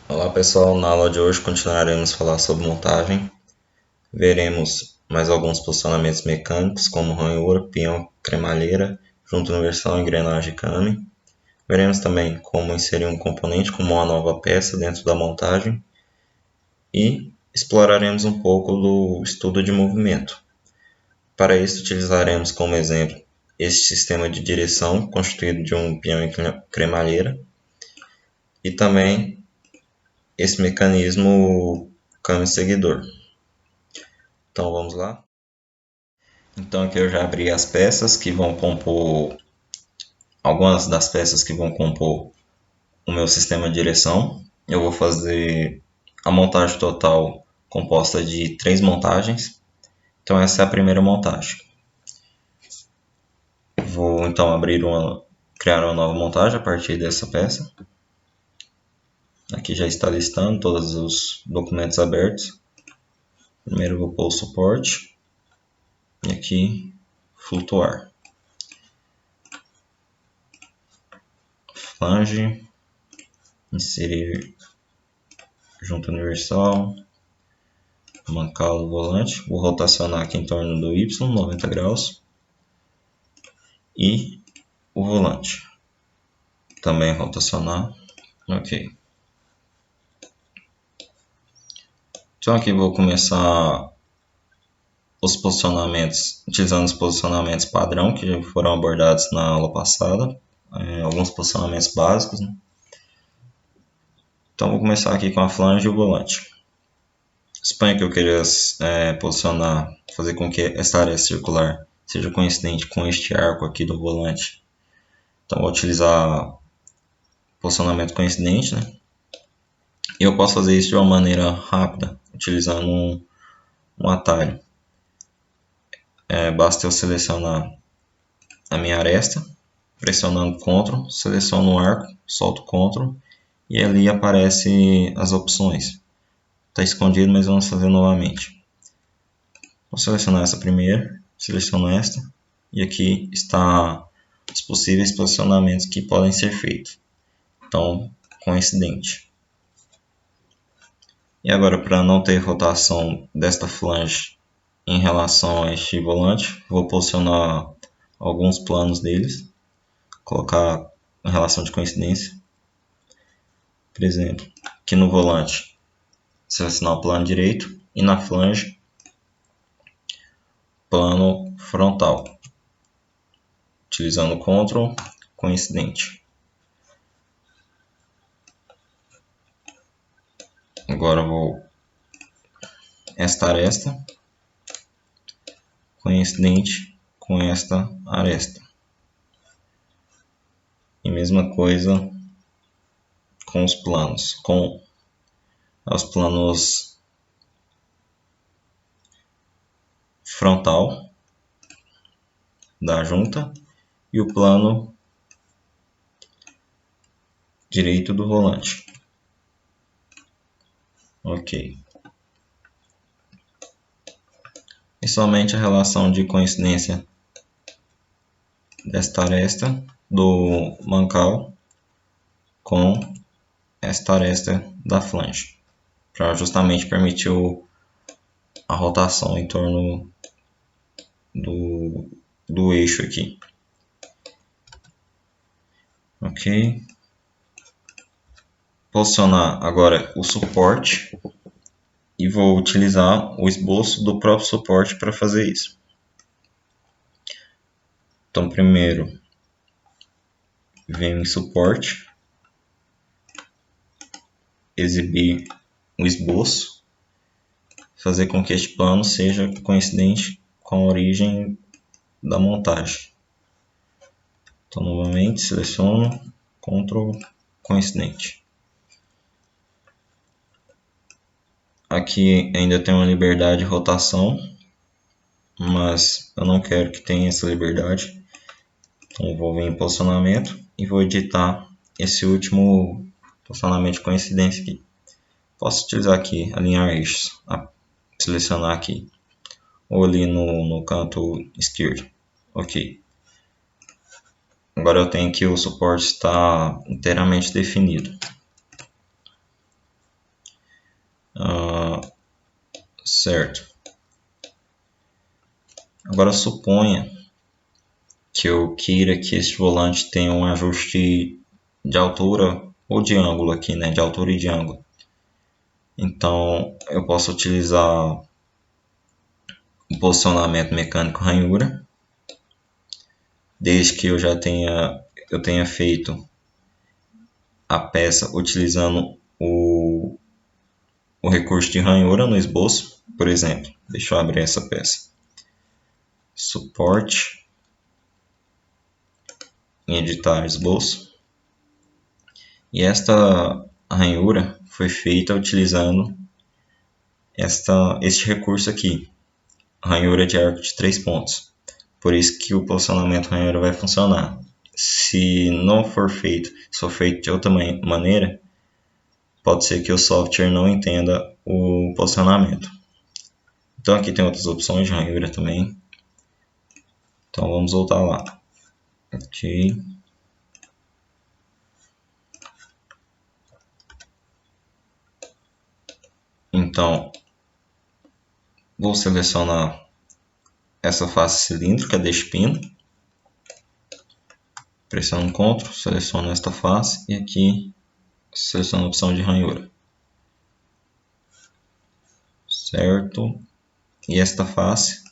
Olá pessoal, na aula de hoje continuaremos a falar sobre montagem. Veremos mais alguns posicionamentos mecânicos como ranhura, peão, cremalheira, junta universal, engrenagem e came. Veremos também como inserir um componente como uma nova peça dentro da montagem e exploraremos um pouco do estudo de movimento. Para isso utilizaremos como exemplo este sistema de direção constituído de um peão e cremalheira e também esse mecanismo came seguidor. Então vamos lá. Então aqui eu já abri as peças que vão compor, algumas das peças que vão compor o meu sistema de direção. Eu vou fazer a montagem total composta de 3 montagens. Então essa é a primeira montagem. Vou então criar uma nova montagem a partir dessa peça. Aqui já está listando todos os documentos abertos. Primeiro eu vou pôr o suporte e aqui flutuar. Flange, inserir junta universal, mancal do volante, vou rotacionar aqui em torno do Y, 90 graus, e o volante, também rotacionar, ok. Então aqui vou começar os posicionamentos, utilizando os posicionamentos padrão que já foram abordados na aula passada, alguns posicionamentos básicos, né? Então vou começar aqui com a flange e o volante. Suponha que eu queira posicionar, fazer com que esta área circular seja coincidente com este arco aqui do volante. Então vou utilizar posicionamento coincidente, né? E eu posso fazer isso de uma maneira rápida, utilizando um atalho. Basta eu selecionar a minha aresta, pressionando Ctrl, seleciono o arco, solto Ctrl e ali aparecem as opções. Está escondido, mas vamos fazer novamente. Vou selecionar essa primeira, seleciono esta e aqui está os possíveis posicionamentos que podem ser feitos. Então, coincidente. E agora, para não ter rotação desta flange em relação a este volante, vou posicionar alguns planos deles, colocar em relação de coincidência. Por exemplo, aqui no volante, selecionar o plano direito e na flange, plano frontal, utilizando Ctrl, coincidente. Agora vou esta aresta, coincidente com esta aresta. E mesma coisa com os planos, com os planos frontal da junta e o plano direito do volante. Ok. E somente a relação de coincidência desta aresta do mancal com esta aresta da flange, para justamente permitir a rotação em torno do eixo aqui. Ok. Posicionar agora o suporte e vou utilizar o esboço do próprio suporte para fazer isso. Então, primeiro, venho em suporte, exibir um esboço, fazer com que este plano seja coincidente com a origem da montagem. Então, novamente, seleciono, Ctrl, coincidente. Aqui ainda tem uma liberdade de rotação, mas eu não quero que tenha essa liberdade. Então, vou vir em posicionamento e vou editar esse último posicionamento de coincidência aqui. Posso utilizar aqui, alinhar eixos, selecionar aqui, ou ali no canto esquerdo. Ok. Agora eu tenho que o suporte está inteiramente definido. Certo. Agora suponha que eu queira que este volante tenha um ajuste de altura ou de ângulo aqui, né? De altura e de ângulo. Então eu posso utilizar o posicionamento mecânico ranhura, desde que eu tenha feito a peça utilizando o recurso de ranhura no esboço. Por exemplo, deixa eu abrir essa peça. Suporte, em editar esboço. E esta ranhura foi feita utilizando este recurso aqui, ranhura de arco de 3 pontos. Por isso que o posicionamento ranhura vai funcionar. Se não for feito, se for feito de outra maneira, pode ser que o software não entenda o posicionamento. Então aqui tem outras opções de ranhura também. Então vamos voltar lá. Ok. Então vou selecionar essa face cilíndrica deste pino. Pressiono Ctrl, seleciono esta face e aqui seleciono a opção de ranhura. Certo? E esta face,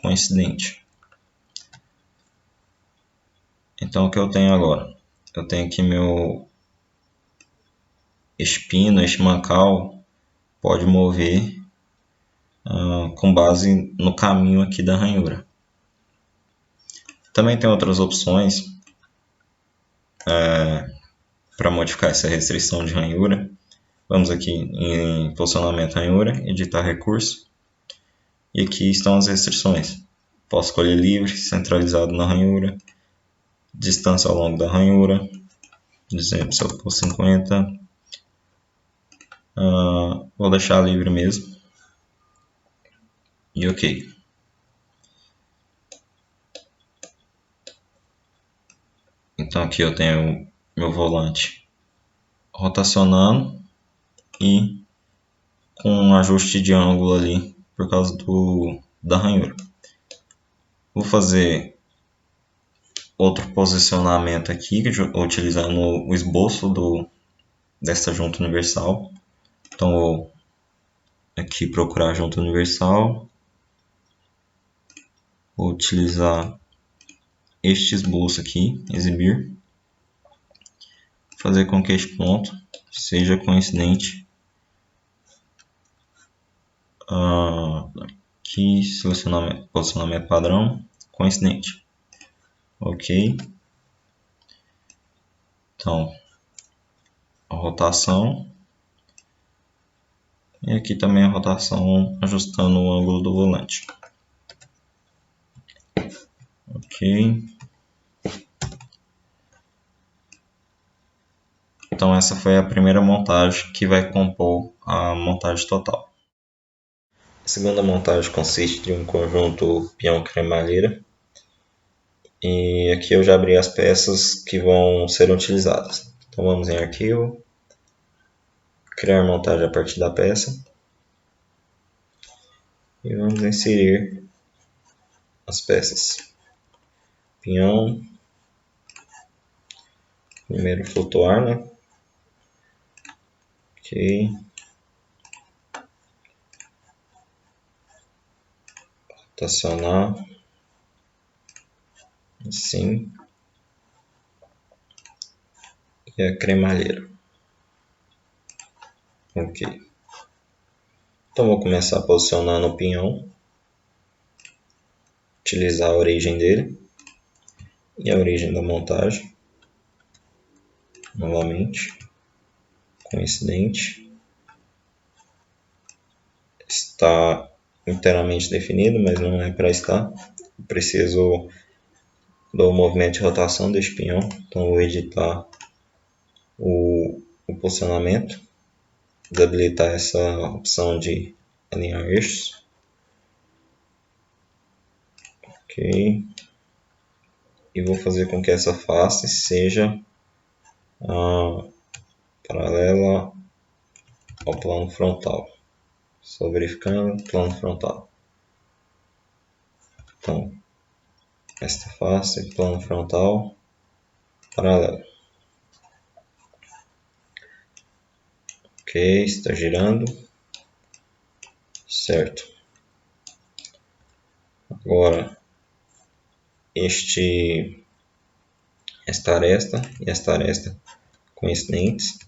coincidente. Então o que eu tenho agora? Eu tenho aqui meu espino, este mancal pode mover com base no caminho aqui da ranhura. Também tem outras opções para modificar essa restrição de ranhura. Vamos aqui em posicionamento ranhura, editar recurso. E aqui estão as restrições. Posso escolher livre, centralizado na ranhura, distância ao longo da ranhura, por exemplo, se eu for 50, vou deixar livre mesmo. E ok. Então aqui eu tenho meu volante rotacionando e com um ajuste de ângulo ali por causa da ranhura. Vou fazer outro posicionamento aqui utilizando o esboço desta junta universal. Então vou aqui procurar a junta universal, vou utilizar este esboço aqui, exibir, fazer com que este ponto seja coincidente. Aqui posicionamento padrão, coincidente. Ok. Então a rotação e aqui também a rotação ajustando o ângulo do volante. Ok. Então essa foi a primeira montagem que vai compor a montagem total. A segunda montagem consiste de um conjunto peão-cremalheira. E aqui eu já abri as peças que vão ser utilizadas. Então vamos em arquivo, criar montagem a partir da peça. E vamos inserir as peças. Pinhão, primeiro flutuar, né? Ok. Rotacionar. Assim. E a cremalheira. Ok. Então vou começar posicionando o pinhão. Utilizar a origem dele. E a origem da montagem. Novamente. Coincidente. Está inteiramente definido, mas não é para estar. Eu preciso do movimento de rotação deste pinhão. Então vou editar o posicionamento, desabilitar essa opção de alinhar eixos. Ok. E vou fazer com que essa face seja paralela ao plano frontal. Só verificando plano frontal. Então, esta face, plano frontal, paralelo. Ok, está girando. Certo. Agora, esta aresta e esta aresta coincidentes.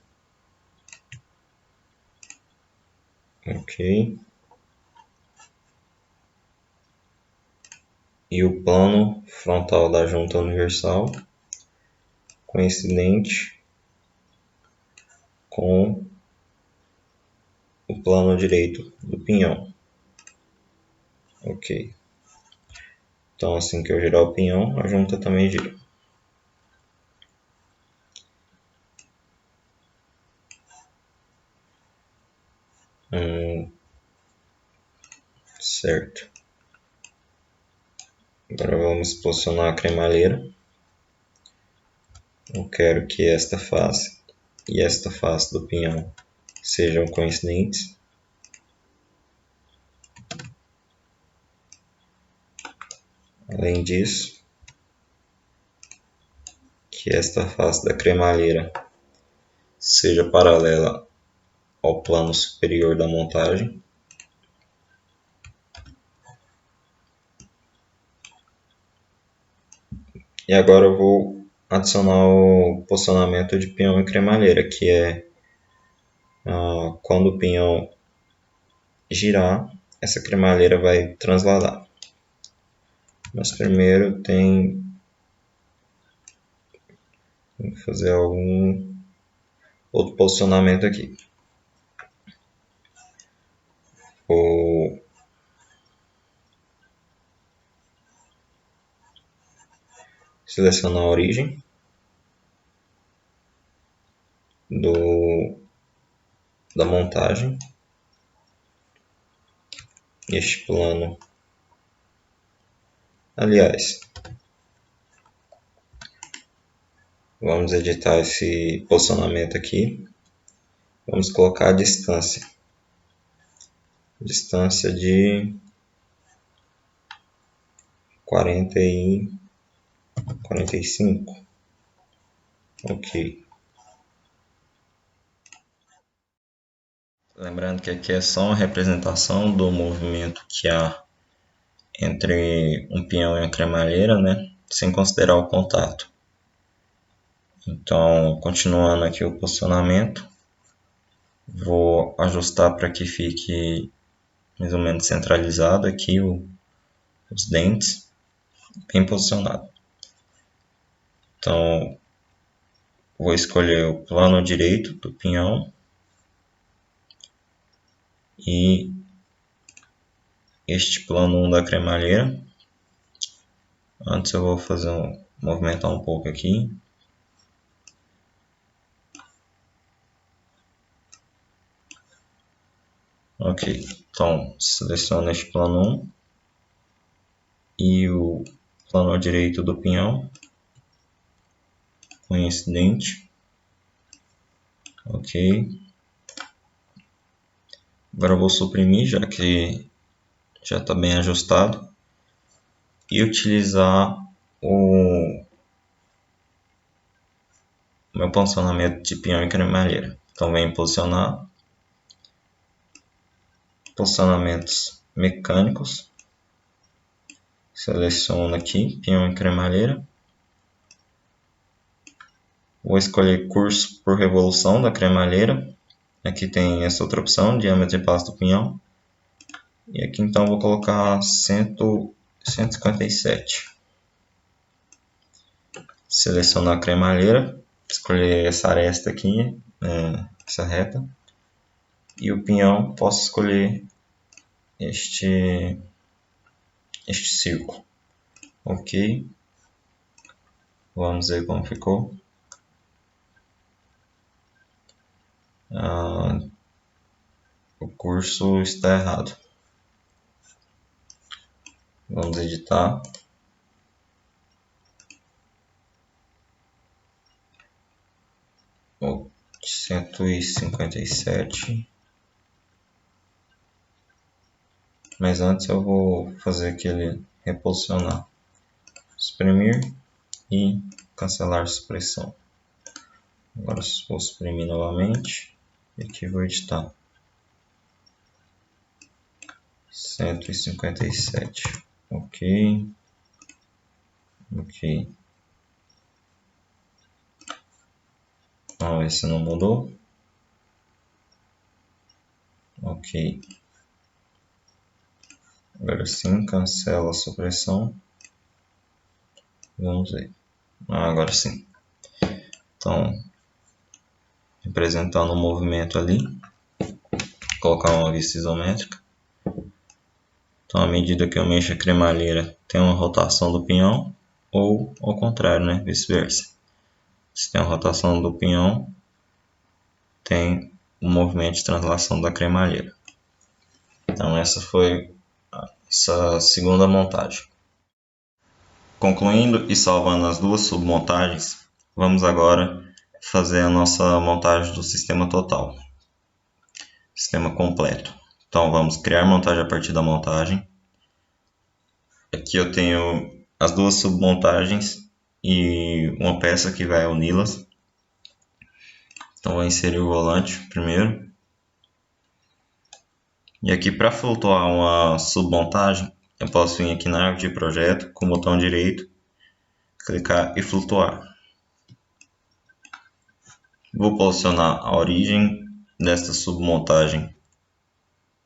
Ok. E o plano frontal da junta universal coincidente com o plano direito do pinhão. Ok. Então, assim que eu girar o pinhão, a junta também gira. Certo. Agora vamos posicionar a cremalheira. Eu quero que esta face e esta face do pinhão sejam coincidentes. Além disso, que esta face da cremalheira seja paralela ao plano superior da montagem. E agora eu vou adicionar o posicionamento de pinhão e cremalheira, que é quando o pinhão girar, essa cremalheira vai transladar. Mas primeiro tem que fazer algum outro posicionamento aqui. Vou selecionar a origem da montagem. Este plano, aliás, vamos editar esse posicionamento aqui. Vamos colocar a distância de 45. Ok. Lembrando que aqui é só uma representação do movimento que há entre um pinhão e uma cremalheira, né? Sem considerar o contato. Então, continuando aqui o posicionamento, vou ajustar para que fique mais ou menos centralizado aqui os dentes, bem posicionado. Então, vou escolher o plano direito do pinhão e este plano 1 da cremalheira. Antes eu vou movimentar um pouco aqui. Ok, então seleciono este plano 1 e o plano direito do pinhão coincidente. Ok. Agora eu vou suprimir, já que já está bem ajustado, e utilizar o meu posicionamento de pinhão e cremalheira. Então venho posicionar, posicionamentos mecânicos, seleciono aqui pinhão e cremalheira, vou escolher curso por revolução da cremalheira, aqui tem essa outra opção, diâmetro de passo do pinhão, e aqui então vou colocar 157. Selecionar a cremalheira, escolher essa aresta aqui, essa reta, e o pinhão posso escolher este círculo. Ok, vamos ver como ficou. O curso está errado. Vamos editar. O 157 Mas antes eu vou fazer aquele reposicionar, exprimir e cancelar supressão. Agora vou exprimir novamente e aqui vou editar. 157. Ok. Ok. Não, esse não mudou. Ok. Agora sim, cancela a supressão. Vamos ver. Agora sim. Então, representando o movimento ali. Colocar uma vista isométrica. Então, à medida que eu mexo a cremalheira, tem uma rotação do pinhão. Ou ao contrário, né? Vice-versa. Se tem a rotação do pinhão, tem o movimento de translação da cremalheira. Então essa foi essa segunda montagem. Concluindo e salvando as duas submontagens, vamos agora fazer a nossa montagem do sistema total. Sistema completo. Então vamos criar montagem a partir da montagem. Aqui eu tenho as duas submontagens e uma peça que vai uni-las. Então vou inserir o volante primeiro. E aqui para flutuar uma submontagem, eu posso vir aqui na árvore de projeto com o botão direito, clicar e flutuar. Vou posicionar a origem desta submontagem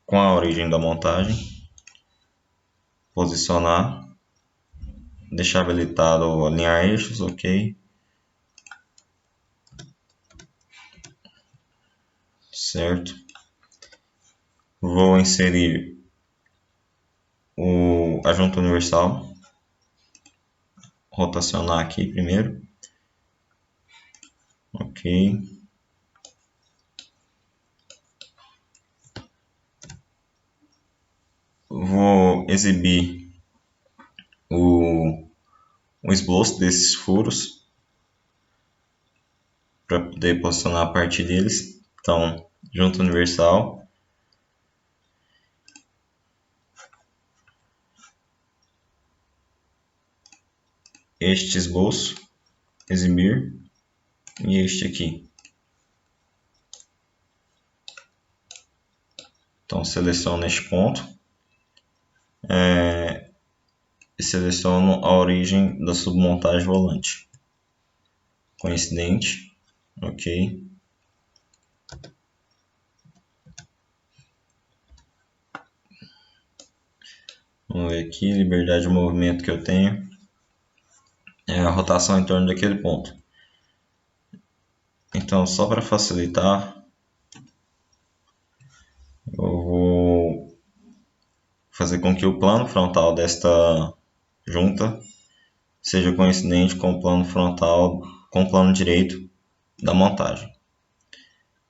com a origem da montagem. Posicionar. Deixar habilitado alinhar eixos, ok. Certo. Vou inserir a junta universal. Rotacionar aqui primeiro. Ok. Vou exibir o esboço desses furos para poder posicionar a partir deles. Então, junta universal. Este esboço, exibir, e este aqui. Então seleciono este ponto e seleciono a origem da submontagem volante. Coincidente, ok. Vamos ver aqui, liberdade de movimento que eu tenho. É a rotação em torno daquele ponto. Então, só para facilitar, eu vou fazer com que o plano frontal desta junta seja coincidente com o plano frontal, com o plano direito da montagem.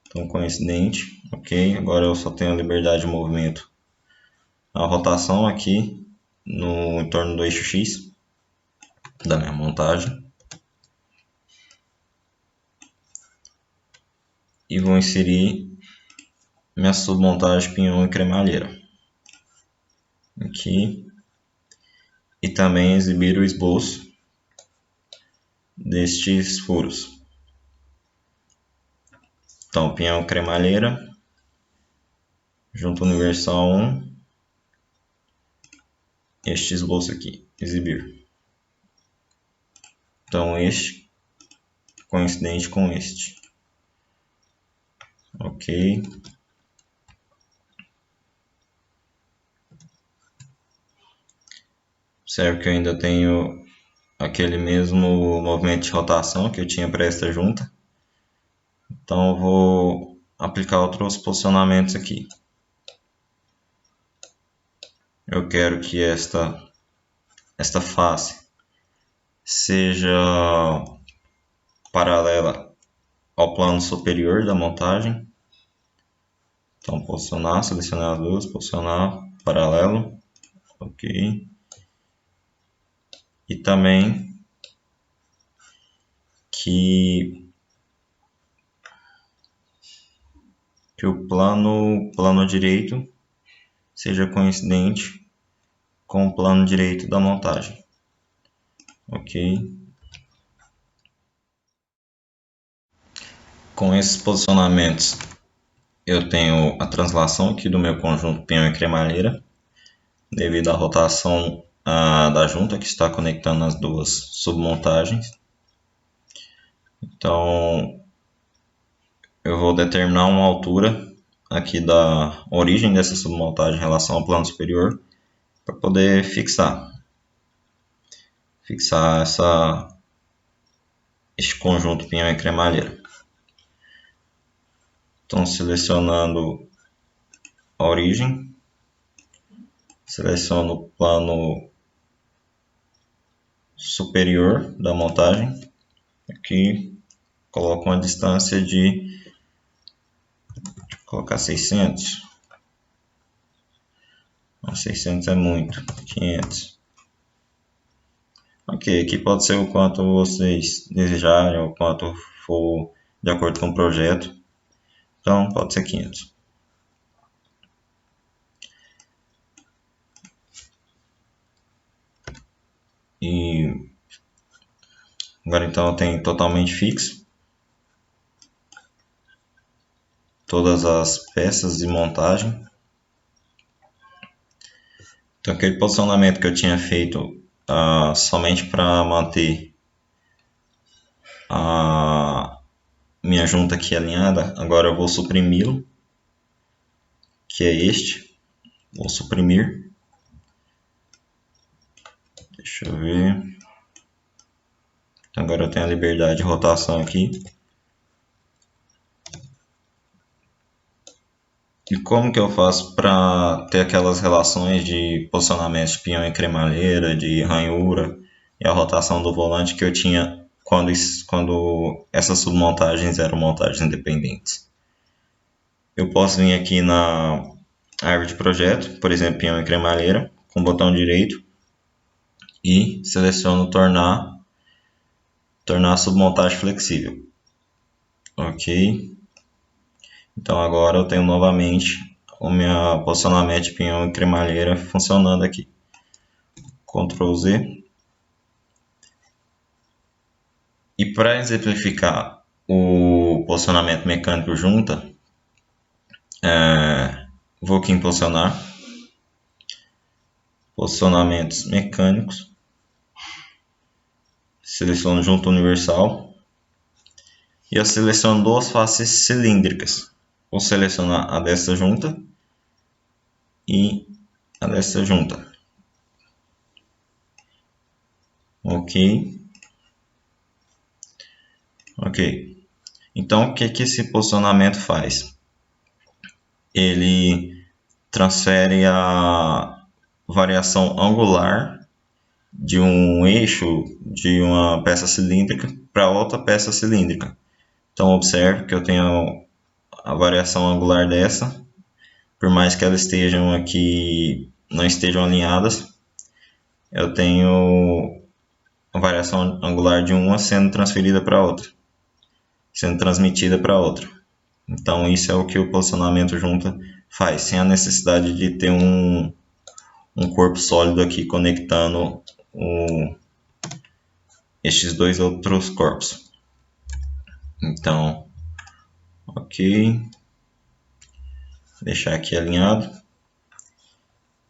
Então, coincidente, ok. Agora eu só tenho a liberdade de movimento. A rotação aqui no entorno do eixo X da minha montagem. E vou inserir minha submontagem pinhão e cremalheira. Aqui. E também exibir o esboço destes furos. Então, pinhão cremalheira, junta universal 1, este esboço aqui, exibir. Então, este coincidente com este. Ok. Observe que eu ainda tenho aquele mesmo movimento de rotação que eu tinha para esta junta. Então, eu vou aplicar outros posicionamentos aqui. Eu quero que esta face seja paralela ao plano superior da montagem. Então, posicionar, selecionar as duas, posicionar, paralelo, ok. E também que o plano direito seja coincidente com o plano direito da montagem. Ok? Com esses posicionamentos, eu tenho a translação aqui do meu conjunto pinhão e cremalheira, devido à rotação da junta que está conectando as duas submontagens. Então, eu vou determinar uma altura aqui da origem dessa submontagem em relação ao plano superior para poder fixar este conjunto pinhão e cremalheira. Então, selecionando a origem, seleciono o plano superior da montagem, aqui coloco uma distância de, colocar 600, não, 600 é muito, 500. Ok, aqui pode ser o quanto vocês desejarem, ou quanto for de acordo com o projeto. Então, pode ser 500. E agora então eu tenho totalmente fixo todas as peças de montagem. Então, aquele posicionamento que eu tinha feito somente para manter a minha junta aqui alinhada, agora eu vou suprimi-lo, que é este. Vou suprimir. Deixa eu ver. Então, agora eu tenho a liberdade de rotação aqui. E como que eu faço para ter aquelas relações de posicionamento de pinhão e cremalheira, de ranhura e a rotação do volante que eu tinha quando essas submontagens eram montagens independentes? Eu posso vir aqui na árvore de projeto, por exemplo, pinhão e cremalheira, com o botão direito e seleciono tornar a submontagem flexível. Ok. Então agora eu tenho novamente o meu posicionamento de pinhão e cremalheira funcionando aqui. Ctrl Z. E para exemplificar o posicionamento mecânico junta, vou aqui em posicionar, posicionamentos mecânicos, seleciono junta universal e eu seleciono duas faces cilíndricas. Vou selecionar a desta junta e a desta junta. Ok. Então, o que esse posicionamento faz? Ele transfere a variação angular de um eixo de uma peça cilíndrica para outra peça cilíndrica. Então, observe que eu tenho a variação angular dessa, por mais que elas estejam aqui, não estejam alinhadas, eu tenho a variação angular de uma sendo transferida para outra, sendo transmitida para outra. Então, isso é o que o posicionamento junta faz, sem a necessidade de ter um corpo sólido aqui conectando estes dois outros corpos. Então, ok. Deixar aqui alinhado.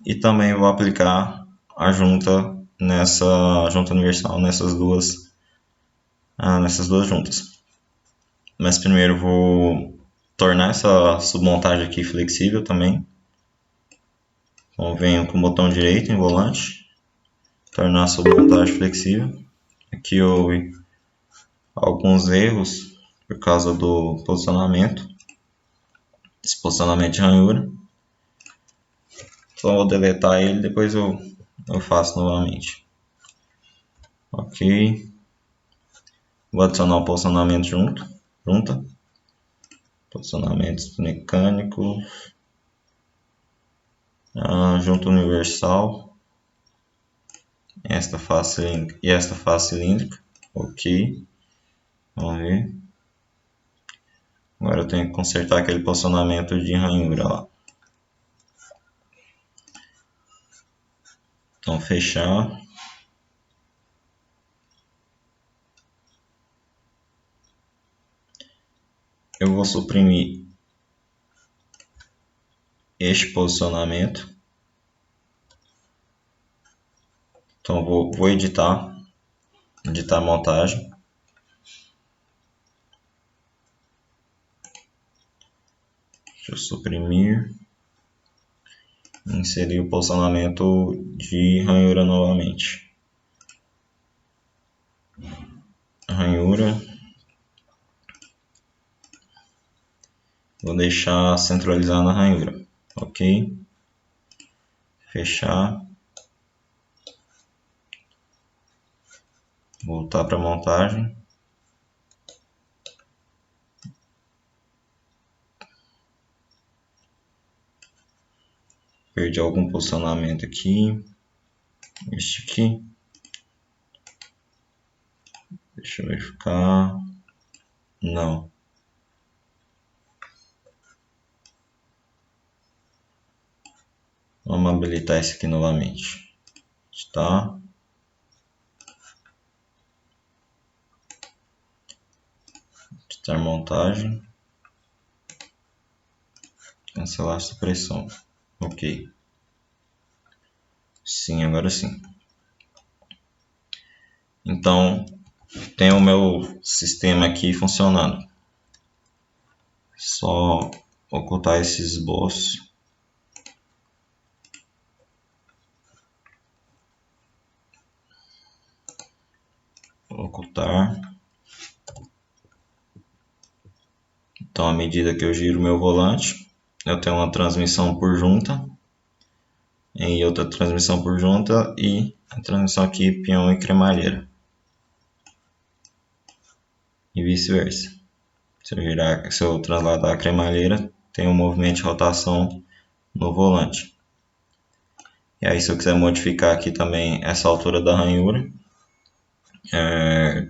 E também vou aplicar a junta universal nessas duas juntas. Mas primeiro vou tornar essa submontagem aqui flexível também. Então venho com o botão direito em volante, tornar a submontagem flexível. Aqui houve alguns erros por causa do posicionamento, esse posicionamento de ranhura. Então vou deletar ele, depois eu faço novamente. Ok. Vou adicionar o posicionamento junta. Posicionamentos mecânicos. Junta universal. Esta face cilíndrica e esta face cilíndrica. Ok. Vamos ver. Agora eu tenho que consertar aquele posicionamento de ranhura lá. Então, fechar. Eu vou suprimir este posicionamento. Então, vou editar a montagem. Deixa eu suprimir. Inserir o posicionamento de ranhura novamente. Ranhura. Vou deixar centralizar na ranhura. Ok. Fechar. Voltar para a montagem. Perdi algum posicionamento aqui. Este aqui. Deixa eu verificar. Não. Vamos habilitar esse aqui novamente. Tá. Editar montagem. Cancelar a supressão. Ok. Sim, agora sim. Então, tem o meu sistema aqui funcionando. Só ocultar esse esboço. Ocultar. Então, à medida que eu giro meu volante, eu tenho uma transmissão por junta e outra transmissão por junta e a transmissão aqui peão e cremalheira e vice-versa. Se eu transladar a cremalheira, tem um movimento de rotação no volante. E aí, se eu quiser modificar aqui também essa altura da ranhura,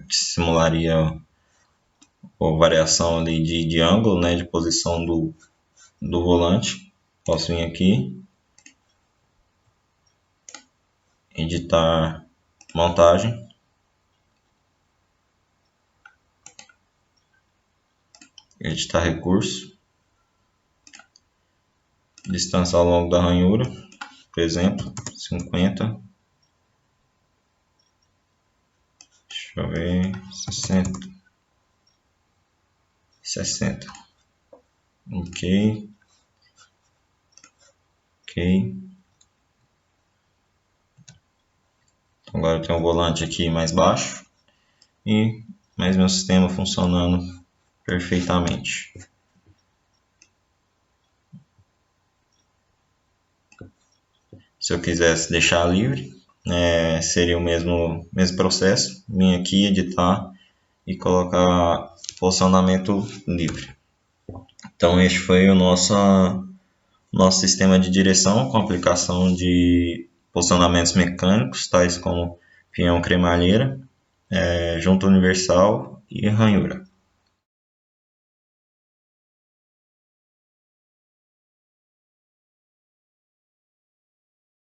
simularia a variação ali de ângulo, né, de posição do volante. Posso vir aqui, editar montagem, editar recurso, distância ao longo da ranhura, por exemplo, 50, deixa eu ver, 60, ok, agora eu tenho um volante aqui mais baixo e mais meu sistema funcionando perfeitamente. Se eu quisesse deixar livre, seria o mesmo processo, vir aqui, editar e colocar posicionamento livre. Então este foi o nosso sistema de direção com aplicação de posicionamentos mecânicos, tais como pinhão cremalheira, junta universal e ranhura.